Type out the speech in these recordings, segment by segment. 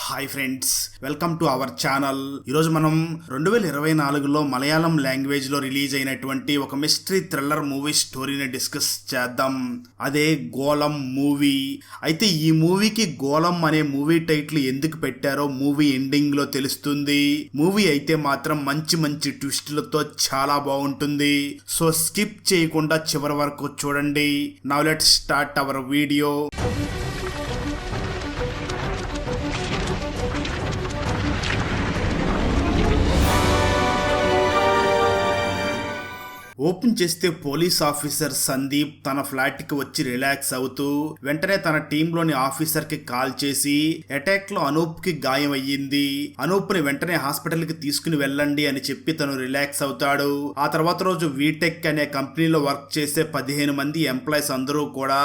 Hi friends, welcome to our channel. ఈరోజు మనం 2024లో Malayalam language లో రిలీజ్ అయినటువంటి ఒక మిస్టరీ థ్రిల్లర్ మూవీ స్టోరీని డిస్కస్ చేద్దాం. అదే గోలం మూవీ. అయితే ఈ మూవీకి గోలం అనే మూవీ టైటిల్ ఎందుకు పెట్టారో మూవీ ఎండింగ్ లో తెలుస్తుంది. మూవీ అయితే మాత్రం మంచి మంచి ట్విస్టులతో చాలా బాగుంటుంది. సో స్కిప్ చేయకుండా చివరి వరకు చూడండి. Now let's start our video. Open చేస్తే పోలీస్ ఆఫీసర్ సందీప్ తన ఫ్లాట్ కి వచ్చి రిలాక్స్ అవుతూ వెంటనే తన టీంలోని ఆఫీసర్ కి కాల్ చేసి అటాక్ లో అనూప్ కి గాయం అయ్యింది, అనూప్ ని వెంటనే హాస్పిటల్ కి తీసుకుని వెళ్ళండి అని చెప్పి తను రిలాక్స్ అవుతాడు. ఆ తర్వాత రోజు వీటెక్ అనే కంపెనీలో వర్క్ చేసే 15 మంది ఎంప్లాయీస్ అందరూ కూడా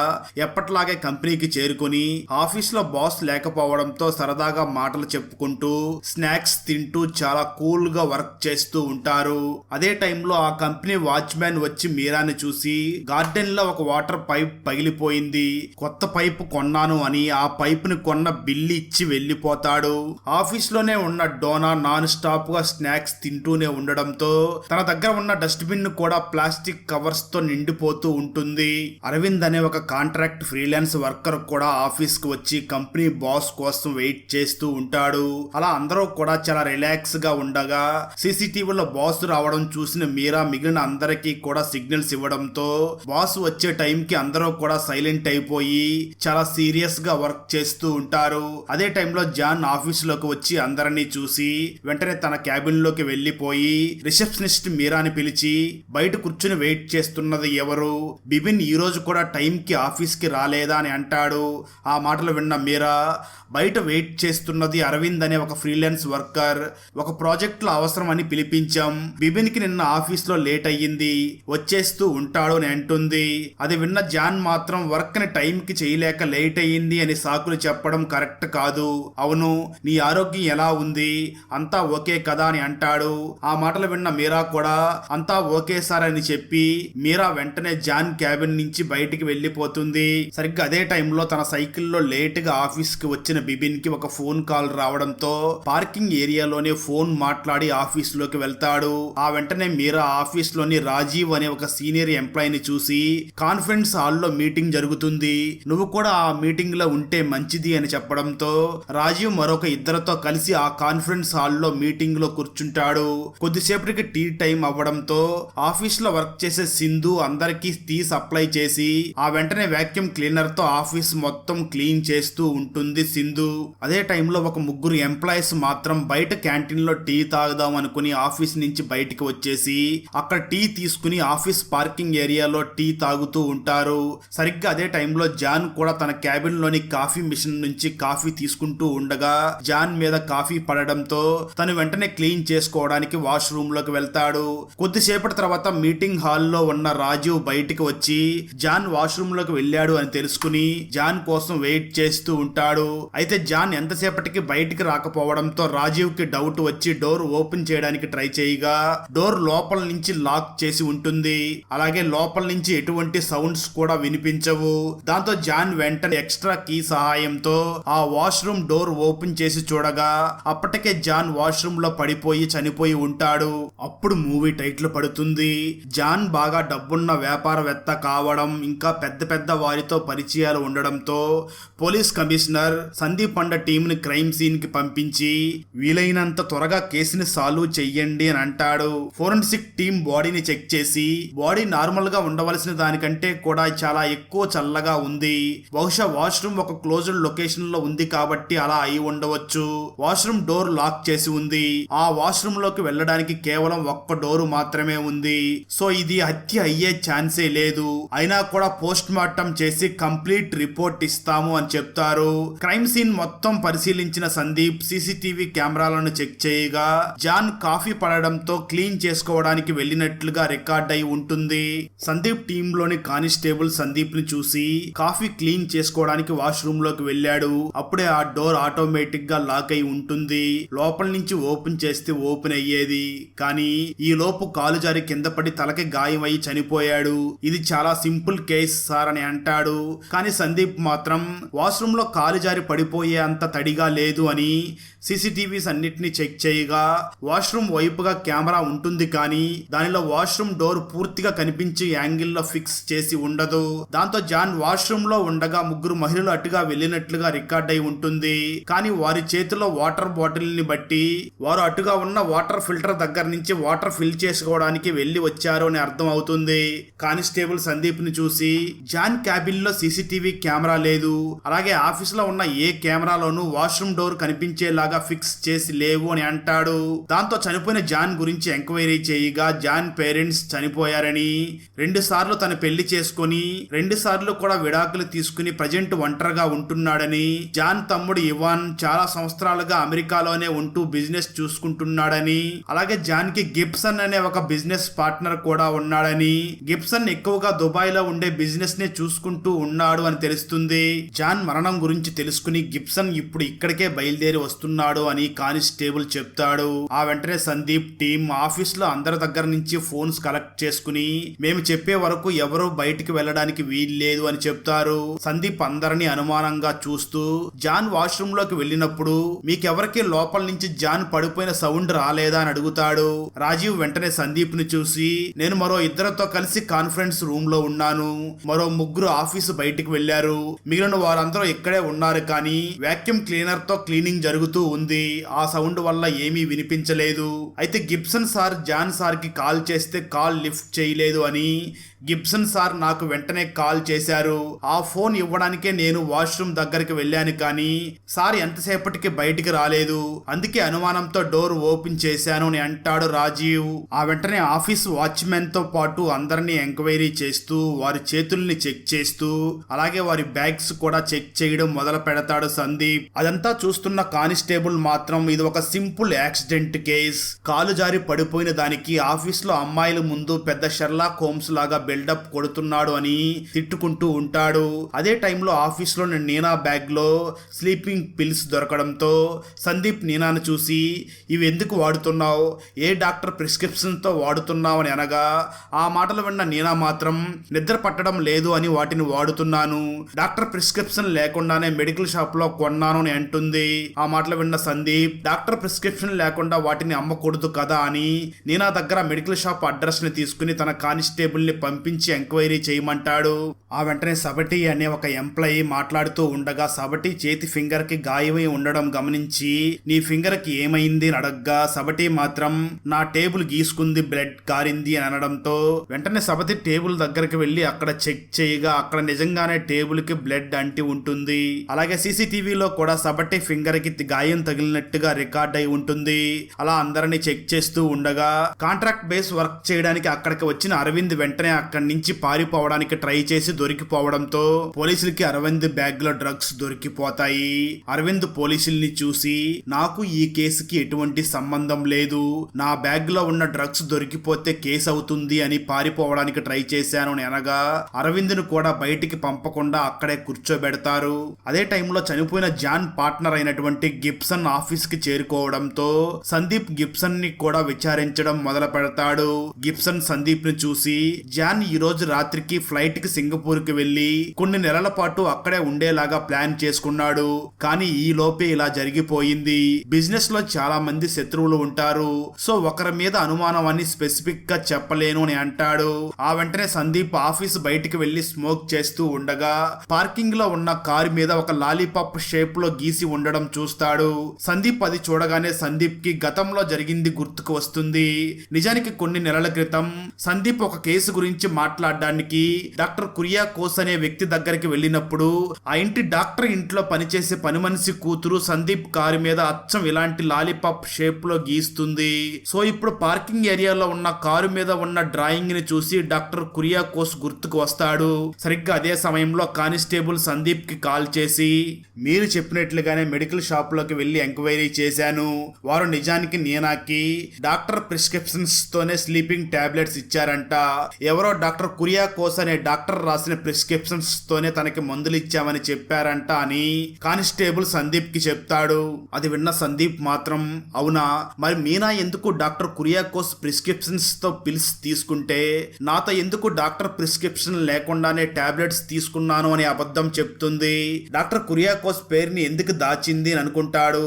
ఎప్పట్లాగే కంపెనీకి చేరుకుని ఆఫీస్ లో బాస్ లేకపోవడంతో సరదాగా మాటలు చెప్పుకుంటూ స్నాక్స్ తింటూ చాలా కూల్ గా వర్క్ చేస్తూ ఉంటారు. అదే టైంలో ఆ కంపెనీ వాచ్మ్యాన్ వచ్చి మీరాని చూసి గార్డెన్ లో ఒక వాటర్ పైప్ పగిలిపోయింది, కొత్త పైప్ కొన్నాను అని ఆ పైప్ ని కొన్న బిల్లు ఇచ్చి వెళ్లిపోతాడు. ఆఫీస్ లోనే ఉన్న డోనా నాన్ స్టాప్ గా స్నాక్స్ తింటూనే ఉండడంతో తన దగ్గర ఉన్న డస్ట్ బిన్ కూడా ప్లాస్టిక్ కవర్స్ తో నిండిపోతూ ఉంటుంది. అరవింద్ అనే ఒక కాంట్రాక్ట్ ఫ్రీలాన్స్ వర్కర్ కూడా ఆఫీస్ కు వచ్చి కంపెనీ బాస్ కోసం వెయిట్ చేస్తూ ఉంటాడు. అలా అందరూ కూడా చాలా రిలాక్స్ గా ఉండగా సీసీటీవీలో బాస్ రావడం చూసిన మీరా మిగిలిన అందరికీ కూడా సిగ్నల్స్ ఇవ్వడంతో బాస్ వచ్చే టైం కి అందరూ కూడా సైలెంట్ అయిపోయి చాలా సీరియస్ గా వర్క్ చేస్తూ ఉంటారు. అదే టైంలో జాన్ ఆఫీస్ లోకి వచ్చి అందరినీ చూసి వెంటనే తన క్యాబిన్ లోకి వెళ్లిపోయి రిసెప్షనిస్ట్ మీరాని పిలిచి బయట కూర్చుని వెయిట్ చేస్తున్నది ఎవరు, బిబిన్ ఈ రోజు కూడా టైం కి ఆఫీస్ కి రాలేదా అని అంటాడు. ఆ మాటలు విన్న మీరా బయట వెయిట్ చేస్తున్నది అరవింద్ అనే ఒక ఫ్రీలాన్స్ వర్కర్, ఒక ప్రాజెక్ట్ లో అవసరం అని పిలిపించాం, బిబిన్ కి నిన్న ఆఫీస్ లో లేట్ అయ్యింది, వచ్చేస్తూ ఉంటాడు అని అంటుంది. అది విన్న జాన్ మాత్రం వర్క్ ని టైం కి చేయలేక లేట్ అయ్యింది అని సాకులు చెప్పడం కరెక్ట్ కాదు, అవును నీ ఆరోగ్యం ఎలా ఉంది, అంతా ఓకే కదా అని అంటాడు. ఆ మాటలు విన్న మీరా కూడా అంతా ఓకే సార్ అని చెప్పి మీరా వెంటనే జాన్ క్యాబిన్ నుంచి బయటికి వెళ్లిపోతుంది. సరిగ్గా అదే టైంలో తన సైకిల్లో లేట్ గా ఆఫీస్ కి వచ్చిన బిబిన్ కి ఒక ఫోన్ కాల్ రావడంతో పార్కింగ్ ఏరియాలోనే ఫోన్ మాట్లాడి ఆఫీస్ లోకి వెళ్తాడు. ఆ వెంటనే మీరా ఆఫీస్ లోని రాజీవ్ అనే ఒక సీనియర్ ఎంప్లాయీని చూసి కాన్ఫరెన్స్ హాల్లో మీటింగ్ జరుగుతుంది, నువ్వు కూడా ఆ మీటింగ్ లో ఉంటే మంచిది అని చెప్పడంతో రాజీవ్ మరొక ఇద్దరితో కలిసి ఆ కాన్ఫరెన్స్ హాల్లో మీటింగ్ లో కూర్చుంటాడు. కొద్దిసేపటికి టీ టైం అవ్వడంతో ఆఫీస్ లో వర్క్ చేసే సింధు అందరికీ టీ సప్లై చేసి ఆ వెంటనే వాక్యూమ్ క్లీనర్ తో ఆఫీస్ మొత్తం క్లీన్ చేస్తూ ఉంటుంది సింధు. అదే టైంలో ఒక ముగ్గురు ఎంప్లాయీస్ మాత్రం బయట క్యాంటీన్ లో టీ తాగుదాం అనుకుని ఆఫీస్ నుంచి బయటికి వచ్చేసి అక్కడ టీ తీసుకుని ఆఫీస్ పార్కింగ్ ఏరియాలో టీ తాగుతూ ఉంటారు. సరిగ్గా అదే టైంలో జాన్ కూడా తన క్యాబిన్ లోని కాఫీ మిషన్ నుంచి కాఫీ తీసుకుంటూ ఉండగా జాన్ మీద కాఫీ పడడంతో తను వెంటనే క్లీన్ చేసుకోవడానికి వాష్ రూమ్ లోకి వెళ్తాడు. కొద్దిసేపటి తర్వాత మీటింగ్ హాల్లో ఉన్న రాజీవ్ బయటికి వచ్చి జాన్ వాష్ రూమ్ లోకి వెళ్ళాడు అని తెలుసుకుని జాన్ కోసం వెయిట్ చేస్తూ ఉంటాడు. అయితే జాన్ ఎంతసేపటికి బయటికి రాకపోవడంతో రాజీవ్ కి డౌట్ వచ్చి డోర్ ఓపెన్ చేయడానికి ట్రై చేయగా డోర్ లోపల నుంచి లాక్ చేసి ఉంటుంది, అలాగే లోపల నుంచి ఎటువంటి సౌండ్స్ కూడా వినిపించవు. దాంతో జాన్ వెంటనే ఎక్స్ట్రా కీ సహాయంతో ఆ వాష్రూమ్ డోర్ ఓపెన్ చేసి చూడగా అప్పటికే జాన్ వాష్రూమ్ లో పడిపోయి చనిపోయి ఉంటాడు. అప్పుడు మూవీ టైటిల్ పడుతుంది. జాన్ బాగా డబ్బున్న వ్యాపారవేత్త కావడం, ఇంకా పెద్ద పెద్ద వారితో పరిచయాలు ఉండడంతో పోలీస్ కమిషనర్ సందీప్ అండ టీమ్ ని క్రైమ్ సీన్ కి పంపించి వీలైనంత త్వరగా కేసుని సాల్వ్ చెయ్యండి అని అంటాడు. ఫోరెన్సిక్ టీమ్ బాడీని చెక్ చేసి బాడీ నార్మల్ గా ఉండవలసిన దానికంటే కూడా చాలా ఎక్కువ చల్లగా ఉంది, బహుశా వాష్రూమ్ ఒక క్లోజ్డ్ లొకేషన్ లో ఉంది కాబట్టి అలా అయి ఉండవచ్చు. వాష్రూమ్ డోర్ లాక్ చేసి ఉంది, ఆ వాష్రూమ్ లోకి వెళ్ళడానికి కేవలం ఒక్క డోరు మాత్రమే ఉంది, సో ఇది హత్య అయ్యే ఛాన్సే లేదు, అయినా కూడా పోస్ట్ మార్టం చేసి కంప్లీట్ రిపోర్ట్ ఇస్తాము అని చెప్తారు. క్రైమ్ సీన్ మొత్తం పరిశీలించిన సందీప్ సీసీటీవీ కెమెరాలను చెక్ చేయగా జాన్ కాఫీ పడడంతో క్లీన్ చేసుకోవడానికి వెళ్ళినట్లుగా చెప్పినట్లుగా రికార్డ్ అయి ఉంటుంది. సందీప్ టీమ్ లోని కానిస్టేబుల్ సందీప్ ని చూసి కాఫీ క్లీన్ చేసుకోవడానికి వాష్రూమ్ లోకి వెళ్ళాడు. అప్పుడే ఆ డోర్ ఆటోమేటిక్ గా లాక్ అయి ఉంటుంది. లోపల నుంచి ఓపెన్ చేస్తే ఓపెన్ అయ్యేది. కానీ ఈ లోపు కాలు జారి కింద పడి తలకి గాయం అయి చనిపోయాడు. ఇది చాలా సింపుల్ కేస్ సార్ అని అంటాడు. కానీ సందీప్ మాత్రం వాష్రూమ్ లో కాలు జారి పడిపోయే అంత తడిగా లేదు అని సీసీటీవీస్ అన్నిటిని చెక్ చేయగా వాష్రూమ్ వైపుగా కెమెరా ఉంటుంది, కానీ దానిలో వాష్రూమ్ డోర్ పూర్తిగా కనిపించే యాంగిల్లో ఫిక్స్ చేసి ఉండదు. దాంతో జాన్ వాష్రూమ్ లో ఉండగా ముగ్గురు మహిళలు అటుగా వెళ్ళినట్లుగా రికార్డ్ అయి ఉంటుంది. కానీ వారి చేతిలో వాటర్ బాటిల్ ని బట్టి వారు అటుగా ఉన్న వాటర్ ఫిల్టర్ దగ్గర నుంచి వాటర్ ఫిల్ చేసుకోవడానికి వెళ్లి వచ్చారు అని అర్థం అవుతుంది. కానిస్టేబుల్ సందీప్ ని చూసి జాన్ క్యాబిన్ లో సీసీటీవీ కెమెరా లేదు, అలాగే ఆఫీస్ లో ఉన్న ఏ కెమెరాలోనూ వాష్రూమ్ డోర్ కనిపించేలాగా ఫిక్స్ చేసి లేవు అని అంటాడు. దాంతో చనిపోయిన జాన్ గురించి ఎంక్వైరీ చేయగా జాన్ పేరెంట్స్ చనిపోయారని, 2 సార్లు తన పెళ్లి చేసుకుని 2 సార్లు కూడా విడాకులు తీసుకుని ప్రజెంట్ ఒంటరిగా ఉంటున్నాడని, జాన్ తమ్ముడు ఇవాన్ చాలా సంవత్సరాలుగా అమెరికాలోనే ఉంటూ బిజినెస్ చూసుకుంటున్నాడని, అలాగే జాన్ కి గిబ్సన్ అనే ఒక బిజినెస్ పార్ట్నర్ కూడా ఉన్నాడని, గిబ్సన్ ఎక్కువగా దుబాయ్ లో ఉండే బిజినెస్ ని చూసుకుంటూ ఉన్నాడు అని తెలుస్తుంది. జాన్ మరణం గురించి తెలుసుకుని గిబ్సన్ ఇప్పుడు ఇక్కడికే బయలుదేరి వస్తున్నాడు అని కానిస్టేబుల్ చెప్తాడు. ఆ వెంటనే సందీప్ టీం ఆఫీస్ లో అందరి దగ్గర నుంచి ఫోన్స్ కలెక్ట్ చేసుకుని మేము చెప్పే వరకు ఎవరూ బయటికి వెళ్ళడానికి వీల్లేదు అని చెప్తారు. సందీప్ అందరినీ అనుమానంగా చూస్తూ జాన్ వాష్రూమ్ లోకి వెళ్ళినప్పుడు మీకెవరికి లోపల నుంచి జాన్ పడిపోయిన సౌండ్ రాలేదా అని అడుగుతాడు. రాజీవ్ వెంటనే సందీప్ ని చూసి నేను మరో 2 కలిసి కాన్ఫరెన్స్ రూమ్ లో ఉన్నాను, మరో 3 ఆఫీసు బయటికి వెళ్లారు, మిగిలిన వారందరూ ఇక్కడే ఉన్నారు, కానీ వాక్యూమ్ క్లీనర్ తో క్లీనింగ్ జరుగుతూ ఉంది, ఆ సౌండ్ వల్ల ఏమీ వినిపించలేదు. అయితే గిబ్సన్ సార్ జాన్ సార్ కి కాల్ చేస్తే కాల్ లిఫ్ట్ చేయలేదు అని, గిబ్సన్ సార్ నాకు వెంటనే కాల్ చేశారు, ఆ ఫోన్ ఇవ్వడానికే నేను వాష్రూమ్ దగ్గరికి వెళ్ళాను, కానీ సార్ ఎంతసేపటికి బయటికి రాలేదు, అందుకే అనుమానంతో డోర్ ఓపెన్ చేశాను అని అంటాడు రాజీవ్. ఆ వెంటనే ఆఫీస్ వాచ్మెన్ తో పాటు అందరినీ ఎంక్వైరీ చేస్తూ వారి చేతుల్ని చెక్ చేస్తూ అలాగే వారి బ్యాగ్స్ కూడా చెక్ చేయడం మొదలు పెడతాడు సందీప్. అదంతా చూస్తున్న కానిస్టేబుల్ మాత్రం ఇది ఒక సింపుల్ యాక్సిడెంట్ కేస్, కాలు జారి పడిపోయిన దానికి ఆఫీస్ లో అమ్మాయిల ముందు పెద్ద షెర్లాక్ హోమ్స్ లాగా బిల్డప్ కొడుతున్నాడు అని తిట్టుకుంటూ ఉంటాడు. అదే టైంలో ఆఫీస్ లో నీనా బ్యాగ్ లో స్లీపింగ్ పిల్స్ దొరకడంతో సందీప్ నీనాను చూసి ఇవి ఎందుకు వాడుతున్నావు, ఏ డాక్టర్ ప్రిస్క్రిప్షన్ తో వాడుతున్నావు అని అనగా ఆ మాటలు విన్న నీనా మాత్రం నిద్ర పట్టడం లేదు అని వాటిని వాడుతున్నాను, డాక్టర్ ప్రిస్క్రిప్షన్ లేకుండానే మెడికల్ షాప్ లో కొన్నాను అని అంటుంది. ఆ మాటలు విన్న సందీప్ డాక్టర్ ప్రిస్క్రిప్షన్ లేకుండా వాటిని అమ్మకూడదు కదా అని నీనా దగ్గర మెడికల్ షాప్ అడ్రస్ ని తీసుకుని తన కానిస్టేబుల్ ని పంపించి ఎంక్వైరీ చేయమంటాడు. ఆ వెంటనే సబటి అనే ఒక ఎంప్లాయీ మాట్లాడుతూ ఉండగా సబటి చేతి ఫింగర్ కి గాయమై ఉండడం గమనించి నీ ఫింగర్ కి ఏమైంది అని అడగ్గా సబటి మాత్రం నా టేబుల్ గీసుకుంది, బ్లడ్ కారింది అని అనడంతో వెంటనే సబతి టేబుల్ దగ్గరికి వెళ్లి అక్కడ చెక్ చేయగా అక్కడ నిజంగానే టేబుల్ కి బ్లడ్ అంటి ఉంటుంది. అలాగే సీసీటీవీలో కూడా సబటి ఫింగర్ కి గాయం తగిలినట్టుగా రికార్డ్ అయి ఉంటుంది. అలా అందరినీ చెక్ చేస్తూ ఉండగా కాంట్రాక్ట్ బేస్ వర్క్ చేయడానికి అక్కడికి వచ్చిన అరవింద్ వెంటనే అక్కడి నుంచి పారిపోవడానికి ట్రై చేసి దొరికిపోవడంతో పోలీసులకి అరవింద్ బ్యాగ్ లో డ్రగ్స్ దొరికిపోతాయి. అరవింద్ పోలీసుల్ని చూసి నాకు ఈ కేసుకి ఎటువంటి సంబంధం లేదు, నా బ్యాగ్ లో ఉన్న డ్రగ్స్ దొరికిపోతే కేసు అవుతుంది అని పారిపోవడానికి ట్రై చేశాను అని అనగా అరవింద్ ను కూడా బయటికి పంపకుండా అక్కడే కూర్చోబెడతారు. అదే టైంలో చనిపోయిన జాన్ పార్ట్నర్ అయినటువంటి గిబ్సన్ ఆఫీస్ కి చేరుకోవడంతో సందీప్ గిబ్సన్ ని కూడా విచారించడం మొదలు పెడతాడు. గిబ్సన్ సందీప్ ని చూసి జాన్ ఈ రోజు రాత్రికి ఫ్లైట్ కి సింగపూర్ కి వెళ్లి కొన్ని నెలల పాటు అక్కడే ఉండేలాగా ప్లాన్ చేసుకున్నాడు, కానీ ఈ లోపే ఇలా జరిగిపోయింది. బిజినెస్ లో చాలా మంది శత్రువులు ఉంటారు, సో ఒకరి మీద అనుమానం అని స్పెసిఫిక్ గా చెప్పలేను అని అంటాడు. ఆ వెంటనే సందీప్ ఆఫీస్ బయటికి వెళ్లి స్మోక్ చేస్తూ ఉండగా పార్కింగ్ లో ఉన్న కారు మీద ఒక లాలీపాప్ షేప్ లో గీసి ఉండడం చూస్తాడు. సందీప్ అది చూడగానే సందీప్ కి గతంలో జరిగింది గుర్తుకు వస్తుంది. నిజానికి కొన్ని నెలల క్రితం సందీప్ ఒక కేసు గురించి గురించి మాట్లాడడానికి డాక్టర్ కురియాకోస్ అనే వ్యక్తి దగ్గరికి వెళ్ళినప్పుడు ఆ ఇంటి డాక్టర్ ఇంట్లో పనిచేసే పని మనిషి కూతురు సందీప్ కారు మీద అచ్చం ఇలాంటి లాలీపాప్ షేప్ లో గీస్తుంది. సో ఇప్పుడు పార్కింగ్ ఏరియాలో ఉన్న కారు మీద ఉన్న డ్రాయింగ్ ని చూసి డాక్టర్ కురియాకోస్ గుర్తుకు వస్తాడు. సరిగ్గా అదే సమయంలో కానిస్టేబుల్ సందీప్ కి కాల్ చేసి, మీరు చెప్పినట్లుగానే మెడికల్ షాప్ లోకి వెళ్లి ఎంక్వైరీ చేశాను. వారు నిజానికి నీనాకి డాక్టర్ ప్రిస్క్రిప్షన్స్ తోనే స్లీపింగ్ టాబ్లెట్స్ ఇచ్చారంట. ఎవరో డాక్టర్ కురియాకోస్ అనే డాక్టర్ రాసిన ప్రిస్క్రిప్షన్స్ తోనే తనకి మందులు ఇచ్చామని చెప్పారంట అని కానిస్టేబుల్ సందీప్ కి చెప్తాడు. అది విన్న సందీప్ మాత్రం, అవునా, మరి మీనా ఎందుకు డాక్టర్ కురియాకోస్ ప్రిస్క్రిప్షన్స్ తో పిల్స్ తీసుకుంటే నాతో ఎందుకు డాక్టర్ ప్రిస్క్రిప్షన్ లేకుండానే టాబ్లెట్స్ తీసుకున్నాను అని అబద్ధం చెప్తుంది? డాక్టర్ కురియాకోస్ పేరుని ఎందుకు దాచింది అని అనుకుంటాడు.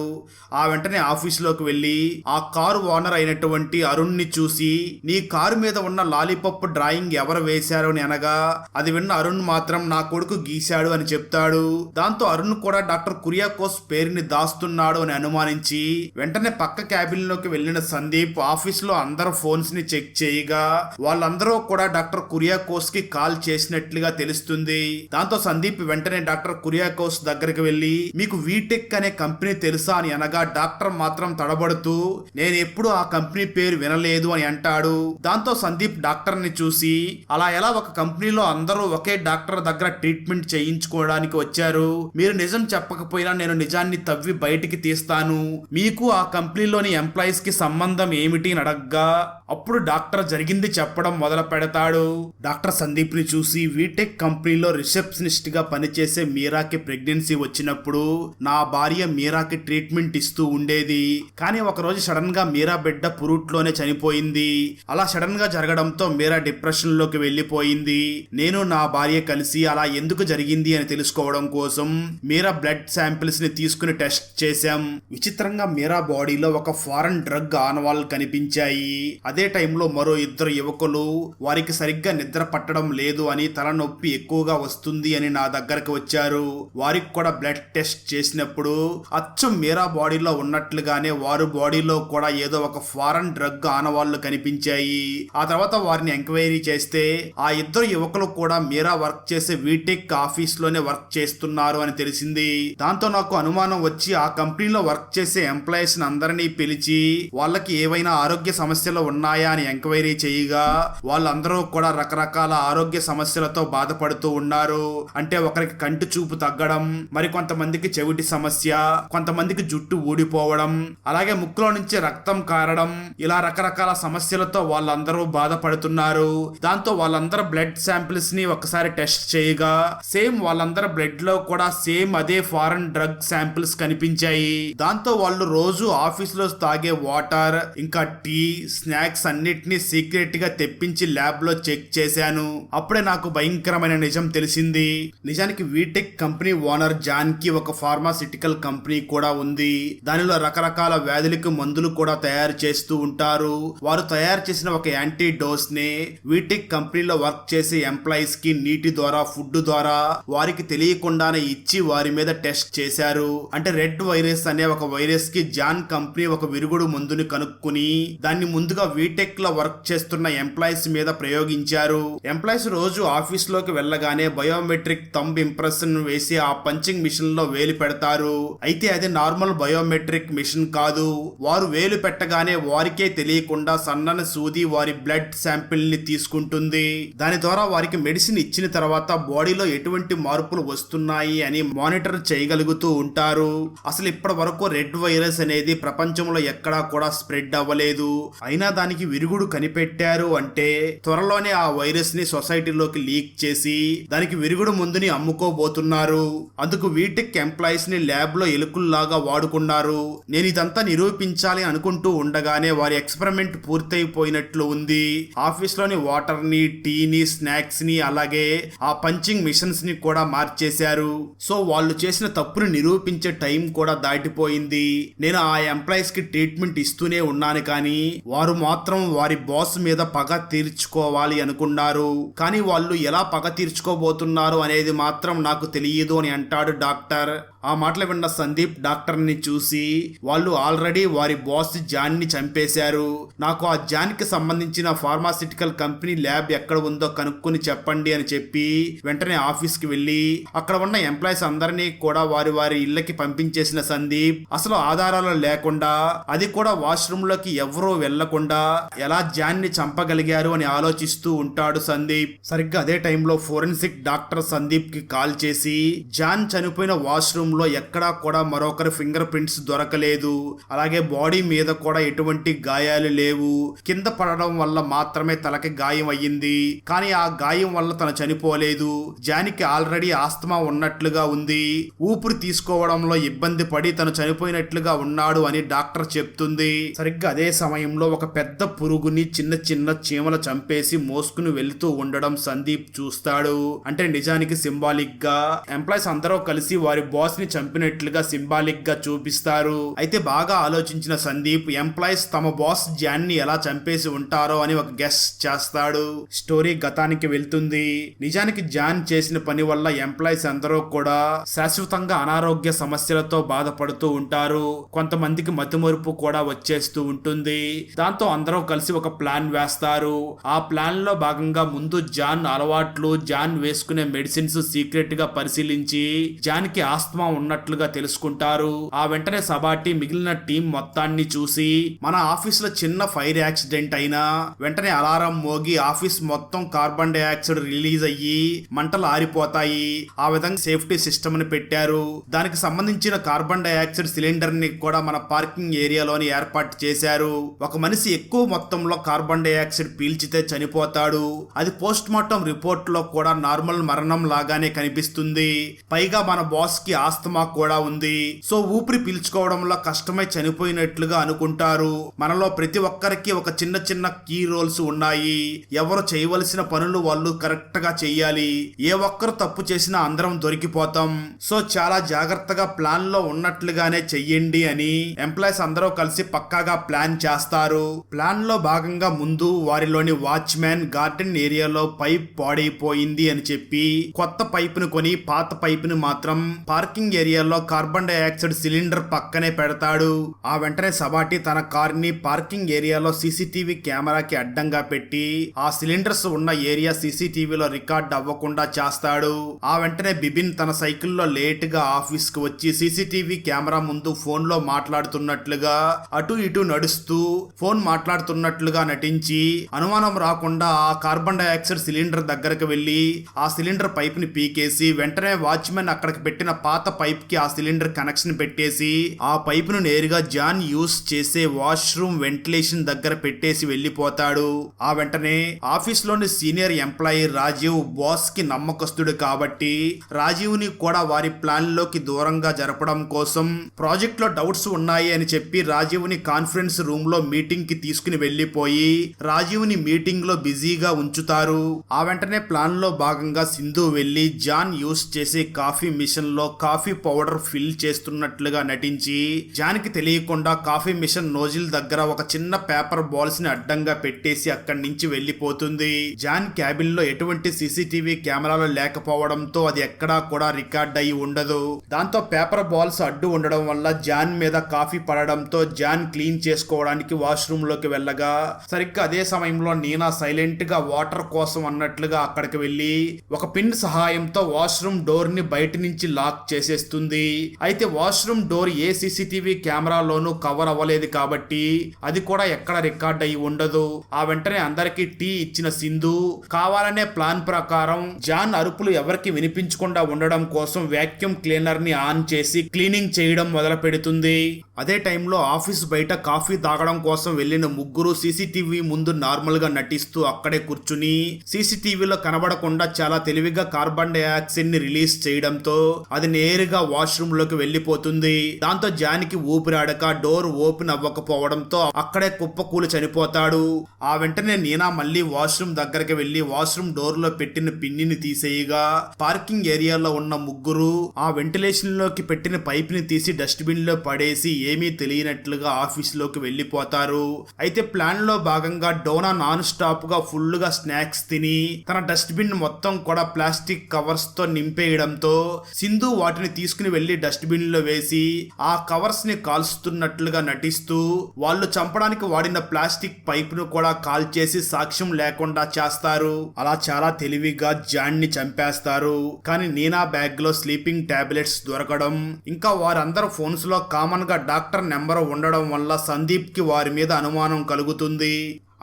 ఆ వెంటనే ఆఫీసులోకి వెళ్లి ఆ కారు ఓనర్ అయినటువంటి అరుణ్ ని చూసి, నీ కారు మీద ఉన్న లాలీపాప్ డ్రాయింగ్ ఎవరు వేశారు అని అనగా, అది విన్న అరుణ్ మాత్రం నా కొడుకు గీశాడు అని చెప్తాడు. దాంతో అరుణ్ కూడా డాక్టర్ కురియాకోస్ పేరుని దాస్తున్నాడు అని అనుమానించి వెంటనే పక్క క్యాబిన్ లోకి వెళ్లిన సందీప్ ఆఫీస్ లో అందరు ఫోన్స్ ని చెక్ చేయగా వాళ్ళందరూ కూడా డాక్టర్ కురియాకోస్ కి కాల్ చేసినట్లుగా తెలుస్తుంది. దాంతో సందీప్ వెంటనే డాక్టర్ కురియాకోస్ దగ్గరికి వెళ్లి, మీకు వీటెక్ అనే కంపెనీ తెలుసా అని అనగా డాక్టర్ మాత్రం తడబడుతూ, నేను ఎప్పుడు ఆ కంపెనీ పేరు వినలేదు అని అంటాడు. దాంతో సందీప్ డాక్టర్ ని చూసి, అలా ఎలా ఒక కంపెనీలో అందరూ ఒకే డాక్టర్ దగ్గర ట్రీట్మెంట్ చేయించుకోవడానికి వచ్చారు? మీరు నిజం చెప్పకపోయినా నేను నిజాన్ని తవ్వి బయటికి తీస్తాను. మీకు ఆ కంపెనీలోని ఎంప్లాయీస్ కి సంబంధం ఏమిటి అని అడగ్గా అప్పుడు డాక్టర్ జరిగింది చెప్పడం మొదలు పెడతాడు. డాక్టర్ సందీప్ ని చూసి, వీటెక్ కంపెనీలో రిసెప్షనిస్ట్ గా పనిచేసే మీరాకి ప్రెగ్నెన్సీ వచ్చినప్పుడు నా భార్య మీరాకి ట్రీట్మెంట్ ఇస్తూ ఉండేది. కానీ ఒకరోజు సడన్ గా మీరా బిడ్డ పురుట్లోనే చనిపోయింది. అలా సడన్ గా జరగడంతో మీరా డిప్రెషన్ లోకి వెళ్లిపోయింది. నేను నా భార్య కలిసి అలా ఎందుకు జరిగింది అని తెలుసుకోవడం కోసం మీరా బ్లడ్ శాంపిల్స్ ని తీసుకుని టెస్ట్ చేశాం. విచిత్రంగా మీరా బాడీలో ఒక ఫారెన్ డ్రగ్ ఆనవాళ్లు కనిపించాయి. అదే టైంలో మరో ఇద్దరు యువకులు వారికి సరిగ్గా నిద్ర పట్టడం లేదు అని, తలనొప్పి ఎక్కువగా వస్తుంది అని నా దగ్గరకు వచ్చారు. వారికి కూడా బ్లడ్ టెస్ట్ చేసినప్పుడు అచ్చం మీరా బాడీలో ఉన్నట్లుగానే వారి బాడీలో కూడా ఏదో ఒక ఫారెన్ డ్రగ్ ఆనవాళ్లు కనిపించాయి. ఆ తర్వాత వారిని ఎంక్వైరీ చేస్తే ఆ ఇద్దరు యువకులు కూడా మీరా వర్క్ చేసే వీటెక్ ఆఫీస్ లోనే వర్క్ చేస్తున్నారు అని తెలిసింది. దాంతో నాకు అనుమానం వచ్చి ఆ కంపెనీలో వర్క్ చేసే ఎంప్లాయీస్ అందరినీ పిలిచి వాళ్ళకి ఏవైనా ఆరోగ్య సమస్యలు ఉన్నాయా అని ఎంక్వైరీ చేయగా వాళ్ళందరూ కూడా రకరకాల ఆరోగ్య సమస్యలతో బాధపడుతూ ఉన్నారు. అంటే ఒకరికి కంటి చూపు తగ్గడం, మరి కొంతమందికి చెవిటి సమస్య, కొంతమందికి జుట్టు ఊడిపోవడం, అలాగే ముక్కులో నుంచి రక్తం కారడం, ఇలా రకరకాల సమస్యలతో వాళ్ళందరూ బాధపడుతున్నారు. దాంతో వాళ్ళందరూ బ్లడ్ శాంపిల్స్ ని ఒకసారి టెస్ట్ చేయగా సేమ్ వాళ్ళందరూ బ్లడ్ లో కూడా సేమ్ అదే ఫారెన్ డ్రగ్ శాంపిల్స్ కనిపించాయి. దాంతో వాళ్ళు రోజు ఆఫీస్ లో తాగే వాటర్ ఇంకా టీ, స్నాక్స్ అన్నిటినీ సీక్రెట్ గా తెప్పించి ల్యాబ్ లో చెక్ చేశాను. అప్పుడే నాకు భయంకరమైన నిజం తెలిసింది. నిజానికి వీటెక్ కంపెనీ ఓనర్ జాన్ కి ఒక ఫార్మాసిటికల్ కంపెనీ కూడా ఉంది. దానిలో రకరకాల వ్యాధులకు మందులు కూడా తయారు చేస్తూ ఉంటారు. వారు తయారు చేసిన ఒక యాంటీ డోస్ నే వీటెక్ కంపెనీలో వర్క్ చేసే ఎంప్లాయీస్ కి నీటి ద్వారా, ఫుడ్ ద్వారా వారికి తెలియకుండానే ఇచ్చి వారి మీద టెస్ట్ చేశారు. అంటే రెడ్ వైరస్ అనే ఒక వైరస్ కి జాన్ కంపెనీ ఒక విరుగుడు మందుని కనుక్కుని దాన్ని ముందుగా వీటెక్ లో వర్క్ చేస్తున్న ఎంప్లాయీస్ మీద ప్రయోగించారు. ఎంప్లాయీస్ రోజు ఆఫీస్ లోకి వెళ్ళగానే బయోమెట్రిక్ థంబ్ ఇంప్రెషన్ వేసి ఆ పంచింగ్ మిషన్ లో వేలు పెడతారు. అయితే అది నార్మల్ బయోమెట్రిక్ మిషన్ కాదు. వారు వేలు పెట్టగానే వారికే తెలియకుండా సన్నని సూది వారి బ్లడ్ శాంపిల్ ని తీసుకుంటుంది. దాని ద్వారా వారికి మెడిసిన్ ఇచ్చిన తర్వాత బాడీలో ఎటువంటి మార్పులు వస్తున్నాయి అని మానిటర్ చేయగలుగుతూ ఉంటారు. అసలు ఇప్పటి వరకు రెడ్ వైరస్ అనేది ప్రపంచంలో ఎక్కడా కూడా స్ప్రెడ్ అవ్వలేదు. అయినా దానికి విరుగుడు కనిపెట్టారు అంటే త్వరలోనే ఆ వైరస్ ని సొసైటీలోకి లీక్ చేసి దానికి విరుగుడు మందుని అమ్ముకోబోతున్నారు. అందుకు వీటెక్ ఎంప్లాయీస్ ని ల్యాబ్ లో ఎలుకల్లాగా వాడుకున్నారు. నేను ఇదంతా నిరూపించాలి అనుకుంటూ ఉండగానే వారి ఎక్స్పెరిమెంట్ పూర్తయిపోయినట్లు ఉంది. ఆఫీస్ లోని వాటర్ ని, టీని, స్నాక్స్ ని, అలాగే ఆ పంచింగ్ మిషన్స్ ని కూడా మార్చేశారు. సో వాళ్ళు చేసిన తప్పుని నిరూపించే టైం కూడా దాటిపోయింది. నేను ఆ ఎంప్లాయీస్ కి ట్రీట్మెంట్ ఇస్తూనే ఉన్నాను, కానీ వారు మాత్రం వారి బాస్ మీద పగ తీర్చుకోవాలి అనుకున్నారు. కానీ వాళ్ళు ఎలా పగ తీర్చుకోబోతున్నారు అనేది మాత్రం నాకు తెలియదు అని అంటాడు డాక్టర్. ఆ మాటలు విన్న సందీప్ డాక్టర్ ని చూసి వాళ్ళు ఆల్రెడీ వారి బాస్ జాన్ ని చంపేశారు, నాకు ఆ జాన్ కి సంబంధించిన ఫార్మాసిటికల్ కంపెనీ ల్యాబ్ ఎక్కడ ఉందో కనుక్కొని చెప్పండి అని చెప్పి వెంటనే ఆఫీస్ కి వెళ్లి అక్కడ ఉన్న ఎంప్లాయీస్ అందరినీ కూడా వారి వారి ఇళ్లకి పంపించేసిన సందీప్ అసలు ఆధారాలు లేకుండా, అది కూడా వాష్రూమ్ లోకి ఎవరూ వెళ్లకుండా ఎలా జాన్ ని చంపగలిగారు అని ఆలోచిస్తూ ఉంటాడు సందీప్. సరిగ్గా అదే టైంలో ఫోరెన్సిక్ డాక్టర్ సందీప్ కి కాల్ చేసి జాన్ చనిపోయిన వాష్రూమ్ లో ఎక్కడా కూడా మరొకరి ఫింగర్ ప్రింట్స్ దొరకలేదు, అలాగే బాడీ మీద కూడా ఎటువంటి గాయాలు లేవు, కింద పడడం వల్ల మాత్రమే తలకి గాయం అయ్యింది, కానీ ఆ గాయం వల్ల తను చనిపోలేదు, జానికి ఆల్రెడీ ఆస్తమా ఉన్నట్లుగా ఉంది, ఊపిరి తీసుకోవడంలో ఇబ్బంది పడి తను చనిపోయినట్లుగా ఉన్నాడు అని డాక్టర్ చెప్తుంది. సరిగ్గా అదే సమయంలో ఒక పెద్ద పురుగుని చిన్న చిన్న చీమలు చంపేసి మోసుకుని వెళ్తూ ఉండడం సందీప్ చూస్తాడు. అంటే నిజానికి సింబాలిక్ గా ఎంప్లాయీస్ అందరూ కలిసి వారి బాస్ ని చంపినట్లుగా సింబాలిక్ గా చూపిస్తారు. అయితే బాగా ఆలోచించిన సందీప్ ఎంప్లాయీస్ తమ బాస్ జాన్ ని ఎలా చంపేసి ఉంటారో అని ఒక గెస్ చేస్తాడు. స్టోరీ గతానికి వెళ్తుంది. నిజానికి జాన్ చేసిన పని వల్ల ఎంప్లాయీస్ అందరూ కూడా శాశ్వతంగా అనారోగ్య సమస్యలతో బాధపడుతూ ఉంటారు, కొంతమందికి మతిమరుపు కూడా వచ్చేస్తూ ఉంటుంది. దాంతో అందరూ కలిసి ఒక ప్లాన్ వేస్తారు. ఆ ప్లాన్ లో భాగంగా ముందు జాన్ అలవాట్లు, జాన్ వేసుకునే మెడిసిన్స్ సీక్రెట్ గా పరిశీలించి జాన్ కి ఆస్తమా ఉన్నట్లుగా తెలుసుకుంటారు. ఆ వెంటనే సబాటి మిగిలిన టీం మొత్తాన్ని చూసి మన ఆఫీస్ లో చిన్న ఫైర్ యాక్సిడెంట్ అయినా వెంటనే అలారం మోగి ఆఫీస్ మొత్తం కార్బన్ డైఆక్సైడ్ రిలీజ్ అయ్యి మంటలు ఆరిపోతాయి, ఆ విధంగా సేఫ్టీ సిస్టమ్ ని పెట్టారు. దానికి సంబంధించిన కార్బన్ డైఆక్సైడ్ సిలిండర్ ని కూడా మన పార్కింగ్ ఏరియాలోని ఏర్పాటు చేశారు. ఒక మనిషి ఎక్కువ మొత్తంలో కార్బన్ డైఆక్సైడ్ పీల్చితే చనిపోతాడు, అది పోస్ట్ మార్టం రిపోర్ట్ లో కూడా నార్మల్ మరణం లాగానే కనిపిస్తుంది. పైగా మన బాస్ కి ఆస్తమా కూడా ఉంది, సో ఊపిరి పీల్చుకోవడంలో కష్టమై చనిపోయినట్లుగా అనుకుంటారు. మనలో ప్రతి ఒక్కరికి ఒక చిన్న చిన్న కీ రోల్స్ ఉన్నాయి, ఎవరు చేయవలసిన పనులు వాళ్ళు కరెక్ట్ గా చెయ్యాలి, ఏ ఒక్కరు తప్పు చేసినా అందరం దొరికిపోతాం, సో చాలా జాగ్రత్తగా ప్లాన్ లో ఉన్నట్లుగానే చెయ్యండి అని ఎంప్లాయీస్ అందరూ కలిసి పక్కాగా ప్లాన్ చేస్తారు. ప్లాన్ లో భాగంగా ముందు వారిలోని వాచ్మ్యాన్ గార్డెన్ ఏరియాలో పైప్ పాడైపోయింది అని చెప్పి కొత్త పైప్ ను కొని పాత పైప్ ని మాత్రం పార్కింగ్ ఏరియాలో కార్బన్ డైఆక్సైడ్ సిలిండర్ పక్కనే పెడతాడు. ఆ వెంటనే సబాటి తన కార్ ని పార్కింగ్ ఏరియాలో సీసీటీవీ కెమెరాకి అడ్డంగా పెట్టి ఆ సిలిండర్స్ ఉన్న ఏరియా సీసీటీవీలో రికార్డ్ అవ్వకుండా చేస్తాడు. ఆ వెంటనే బిబిన్ తన సైకిల్లో లేట్ గా ఆఫీస్ కి వచ్చి సీసీటీవీ కెమెరా ముందు ఫోన్ లో మాట్లాడుతున్నట్లుగా అటు ఇటు నడుస్తూ ఫోన్ మాట్లాడుతున్నట్లుగా నటించి అనుమానం రాకుండా ఆ కార్బన్ డైఆక్సైడ్ సిలిండర్ దగ్గరకు వెళ్లి ఆ సిలిండర్ పైప్ ని పీకేసి వెంటనే వాచ్మెన్ అక్కడికి పెట్టిన పాత పైప్ కి ఆ సిలిండర్ కనెక్షన్ పెట్టేసి ఆ పైప్ ను నేరుగా జాన్ యూస్ చేసే వాష్రూమ్ వెంటిలేషన్ దగ్గర పెట్టేసి వెళ్లిపోతాడు. ఆ వెంటనే ఆఫీస్ లోని సీనియర్ ఎంప్లాయీ రాజీవ్ బాస్ కి నమ్మకస్తుడు కాబట్టి రాజీవ్ ని కూడా వారి ప్లాన్ లోకి దూరంగా జరపడం కోసం ప్రాజెక్ట్ లో డౌట్స్ ఉన్నాయి అని చెప్పి రాజీవ్ ని కాన్ఫరెన్స్ రూమ్ లో మీటింగ్ కి తీసుకుని వెళ్లిపోయి రాజీవ్ ని మీటింగ్ లో బిజీగా ఉంచుతారు. ఆ వెంటనే ప్లాన్ లో భాగంగా సింధు వెళ్లి జాన్ యూస్ చేసే కాఫీ మిషన్ లో కాఫీ పౌడర్ ఫిల్ చేస్తున్నట్లుగా నటించి జాన్ కి తెలియకుండా కాఫీ మిషన్ నోజిల్ దగ్గర ఒక చిన్న పేపర్ బాల్స్ ని అడ్డంగా పెట్టేసి అక్కడి నుంచి వెళ్లిపోతుంది. జాన్ క్యాబిన్ లో ఎటువంటి సీసీటీవీ కెమెరాలు లేకపోవడంతో అది ఎక్కడా కూడా రికార్డ్ అయి ఉండదు. దాంతో పేపర్ బాల్స్ అడ్డు ఉండడం వల్ల జాన్ మీద కాఫీ పడడంతో జాన్ క్లీన్ చేసుకోవడానికి వాష్రూమ్ లోకి వెళ్ళగా సరిగ్గా అదే సమయంలో నీనా సైలెంట్ గా వాటర్ కోసం అన్నట్లుగా అక్కడికి వెళ్లి ఒక పిన్ సహాయంతో వాష్రూమ్ డోర్ ని బయట నుంచి లాక్ చేసేస్తుంది. అయితే వాష్రూమ్ డోర్ ఏ సీసీటీవీ కెమెరాలోనూ కవర్ అవ్వలేదు కాబట్టి అది కూడా ఎక్కడ రికార్డ్ అయి ఉండదు. ఆ వెంటనే అందరికి టీ ఇచ్చిన సింధు కావాలనే ప్లాన్ ప్రకారం జాన్ అరుపులు ఎవరికి వినిపించకుండా ఉండడం కోసం వాక్యూమ్ క్లీనర్ ని ఆన్ చేసి క్లీనింగ్ చేయడం మొదలు పెడుతుంది. అదే టైంలో ఆఫీస్ బయట కాఫీ తాగడం కోసం వెళ్లిన ముగ్గురు సీసీటీవీ ముందు నార్మల్ గా నటిస్తూ అక్కడే కూర్చుని సీసీటీవీలో కనబడకుండా చాలా తెలివిగా కార్బన్ డైఆక్సైడ్ ని రిలీజ్ చేయడంతో అది నేరుగా వాష్రూమ్ లోకి వెళ్లిపోతుంది. దాంతో జానికి ఊపిరాడక డోర్ ఓపెన్ అవ్వకపోవడంతో అక్కడే కుప్పకూలి చనిపోతాడు. ఆ వెంటనే నీనా మళ్ళీ వాష్రూమ్ దగ్గరికి వెళ్లి వాష్రూమ్ డోర్ లో పెట్టిన పిన్నిని తీసేయగా పార్కింగ్ ఏరియాలో ఉన్న ముగ్గురు ఆ వెంటిలేషన్ లోకి పెట్టిన పైప్ ని తీసి డస్ట్బిన్ లో పడేసి ఏమీ తెలియనట్లుగా ఆఫీస్ లోకి వెళ్లిపోతారు. అయితే ప్లాన్ లో భాగంగా డోనా నాన్ స్టాప్ గా ఫుల్ గా స్నాక్స్ తిని తన డస్ట్బిన్ మొత్తం కూడా ప్లాస్టిక్ కవర్స్ తో నింపేయడంతో సింధు వాటిని వాటిని తీసుకుని వెళ్లి డస్ట్బిన్ లో వేసి ఆ కవర్స్ ని కాల్స్తున్నట్లుగా నటిస్తూ వాళ్ళు చంపడానికి వాడిన ప్లాస్టిక్ పైప్ ను కూడా కాల్చేసి సాక్ష్యం లేకుండా చేస్తారు. అలా చాలా తెలివిగా జాన్ ని చంపేస్తారు. కానీ నీనా బ్యాగ్ లో స్లీపింగ్ టాబ్లెట్స్ దొరకడం, ఇంకా వారందరూ ఫోన్స్ లో కామన్ గా డాక్టర్ నెంబర్ ఉండడం వల్ల సందీప్ కి వారి మీద అనుమానం కలుగుతుంది.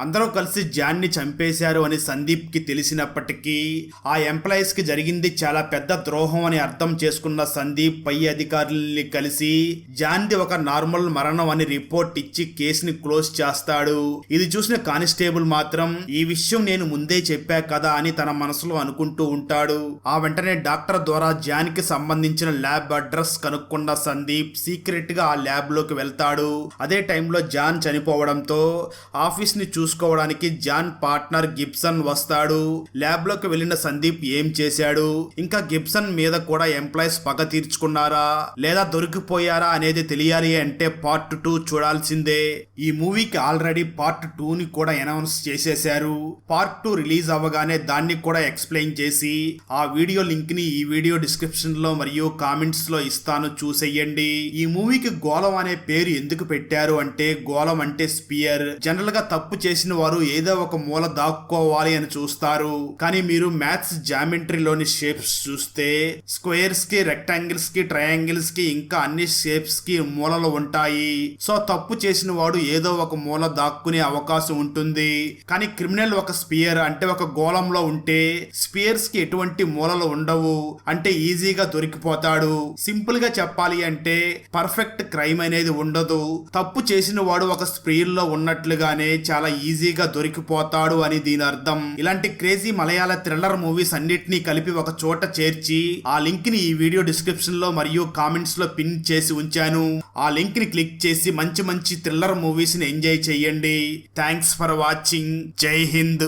అందరూ కలిసి జాన్ ని చంపేశారు అని సందీప్ కి తెలిసినప్పటికీ ఆ ఎంప్లాయీస్ కి జరిగింది చాలా పెద్ద ద్రోహం అని అర్థం చేసుకున్న సందీప్ పై అధికారుల్ని కలిసి జాన్ ది ఒక నార్మల్ మరణం అని రిపోర్ట్ ఇచ్చి కేసుని క్లోజ్ చేస్తాడు. ఇది చూసిన కానిస్టేబుల్ మాత్రం ఈ విషయం నేను ముందే చెప్పా కదా అని తన మనసులో అనుకుంటూ ఉంటాడు. ఆ వెంటనే డాక్టర్ ద్వారా జాన్ కి సంబంధించిన ల్యాబ్ అడ్రస్ కనుక్కున్న సందీప్ సీక్రెట్ గా ఆ ల్యాబ్ లోకి వెళ్తాడు. అదే టైంలో జాన్ చనిపోవడంతో ఆఫీస్ ని చూసుకోవడానికి జాన్ పార్ట్నర్ గిబ్సన్ వస్తాడు. ల్యాబ్ లోకి వెళ్లిన సందీప్ ఏం చేశాడు, ఇంకా గిబ్సన్ మీద కూడా ఎంప్లాయీస్ పగ తీర్చుకున్నారా లేదా దొరికిపోయారా అనేది తెలియాలి అంటే పార్ట్ 2 చూడాల్సిందే. ఈ మూవీకి ఆల్రెడీ పార్ట్ 2 ని కూడా అనౌన్స్ చేసేశారు. పార్ట్ 2 రిలీజ్ అవ్వగానే దాన్ని కూడా ఎక్స్ప్లెయిన్ చేసి ఆ వీడియో లింక్ ని ఈ వీడియో డిస్క్రిప్షన్ లో మరియు కామెంట్స్ లో ఇస్తాను, చూసేయండి. ఈ మూవీకి గోళం అనే పేరు ఎందుకు పెట్టారు అంటే గోళం అంటే స్పియర్. జనరల్ గా తప్పు చేసిన వారు ఏదో ఒక మూల దాక్కోవాలి అని చూస్తారు. కానీ మీరు మ్యాథ్స్ జామెట్రీలోని షేప్స్ చూస్తే స్క్వేర్స్ కి, రెక్టాంగిల్స్ కి, ట్రయాంగిల్స్ కి ఇంకా అన్ని షేప్స్ కి మూలలు ఉంటాయి. సో తప్పు చేసిన వాడు ఏదో ఒక మూల దాక్కునే అవకాశం ఉంటుంది. కానీ క్రిమినల్ ఒక స్పియర్ అంటే ఒక గోళంలో ఉంటే స్పియర్స్ కి ఎటువంటి మూలలు ఉండవు, అంటే ఈజీగా దొరికిపోతాడు. సింపుల్ గా చెప్పాలి అంటే పర్ఫెక్ట్ క్రైమ్ అనేది ఉండదు. తప్పు చేసిన వాడు ఒక స్పియర్ లో ఉన్నట్లుగానే చాలా ఈజీగా దొరికిపోతాడు అని దీని అర్థం. ఇలాంటి క్రేజీ మలయాళ థ్రిల్లర్ మూవీస్ అన్నిటినీ కలిపి ఒక చోట చేర్చి ఆ లింక్ ని ఈ వీడియో డిస్క్రిప్షన్ లో మరియు కామెంట్స్ లో పిన్ చేసి ఉంచాను. ఆ లింక్ ని క్లిక్ చేసి మంచి మంచి థ్రిల్లర్ మూవీస్ ని ఎంజాయ్ చేయండి. Thanks for watching. జై హింద్.